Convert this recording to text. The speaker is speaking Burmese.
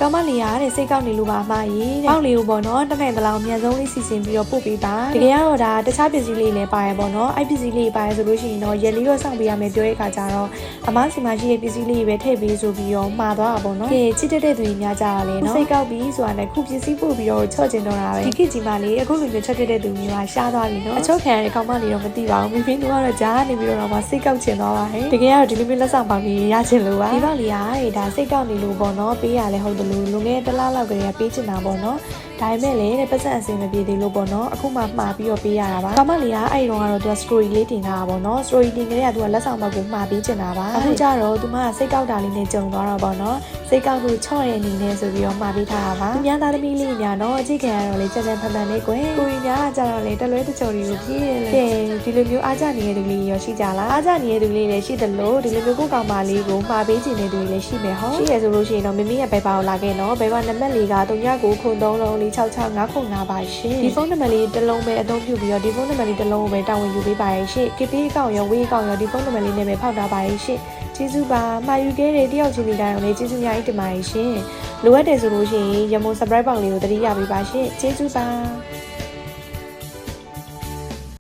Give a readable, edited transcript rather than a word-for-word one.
ကောင်းမလေးရတဲ့စိတ်ကောက်နေလို့ပါအမကြီးတဲ့ပေါက်လေးကိုပေါ့နော်တက်နိုင်သလောက်အမြန်ဆုံးလေးစီစဉ်ပြီးတော့ပို့ပေးပါတကယ်ကတော့ဒါတခြားပစ္စည်းလေးလည်းပါရပေါ့နော်အဲ့ပစ္စည်းလေးပါရဆိုလို့ရှိရင်တော့ရက်လေးတော့စောင့်ပေးရမယ်ပြောတဲ့အခါကျတော့အမစီမရှိတဲ့ပစ္စည်းလေးပဲထည့်ပေးဆိုပြီးတော့မှာသွားတာပေါ့နော်ကဲချစ်တဲ့သူတွေများကြတာလေနော်စိတ်ကောက်ပြီးဆိုတာနဲ့ခုပစ္စည်းပို့ပြီးတော့ချော့ကျင်တော့တာပဲဒီခေတ်ကြီးမှလေအခုလိုမျိုးချက်တဲ့သူမျိုးကရှားသွားပြီနော်အချုပ်ခံရတဲ့ကောင်းမလေးတော့မသိပါဘူးမိဖင်းတို့ကတော့ကြားနေပြီးတော့မှစိတ်ကောက်ကျင်သွားပါဟဲ့တကယ်ကတော့ဒီလိုမျိုးလက်ဆောင်ပေါက်လေးရချင်လို့ပါဒီပေါက်လေးကဒါစိတ်ကောက်နေလို့ပေါ့နော်ပေးရလဲဟုတ်တယ်လို့လွန်ခဲ့တဲ့တစ်လလောက်ကလေးကပေးချင်တာပေါ့နော်ဒါပေမဲ့လည်းပတ်စံအစင်မပြေသေးလို့ပေါ့နော်အခုမှမှာပြီးတော့ပေးရတာပါကောင်းမလေးကအဲ့ဒီတော့ကတော့သူက story လေးတင်ထားတာပေါ့နော် story တင်ကြတဲ့ကသူကလက်ဆောင်ပေါက်ကိုမှာပေးချင်တာပါအခုကျတော့သူမကစိတ်ကောက်တာလေးနဲ့ကြုံသွားတော့ပေါ့နော်စိတ်ကောက်ကိုချော့ရဲ့အနေနဲ့ဆိုပြီးတော့မှာပေးထားတာပါသူများသားသမီးလေးများတော့အကြည့်ခံရတော့လေကြက်ကြက်ဖန်ဖန်လေးကွယ်ကိုရီများကကြတော့လေတလွဲတချိုတွေကိုပြေးတယ်လေဒီလိုမျိုးအားကြနေတဲ့သူလေးရောရှိကြလားအားကြနေတဲ့သူလေးလည်းရှိတယ်လို့ဒီလိုမျိုးကိုကောင်မလေးကိုမှာပေးချင်တဲ့သူတွေလည်းရှိမယ်ဟောရှိရဆိုလို့ရှိရင်တော့မမီးရဲ့ဘယ်ပါကိုလာခဲ့နော်ဘယ်ပါနံပါတ်လေးက3993လုံး466 595ပါရှင်ဒီဖုန်းနံပါတ်လေးတစ်လုံးပဲအသုံးပြုပြီးတော့ဒီဖုန်းနံပါတ်လေးတစ်လုံးကိုပဲတာဝန်ယူပေးပါရဲ့ရှင့် KP အကောင့်ရောဝေးအကောင့်ရောဒီဖုန်းနံပါတ်လေးနဲ့ပဲဖောက်ထားပါရဲ့ရှင့်ကျေးဇူးပါမှာယူခဲ့တဲ့တယောက်ချင်းစီတိုင်းကိုလည်းကျေးဇူးများကြီးတင်ပါတယ်ရှင်လိုအပ်တယ်ဆိုလို့ရှိရင်ရမုံ subscribe ပေါက်လေးကိုတတိယပေးပါရှင်ကျေးဇူးပါ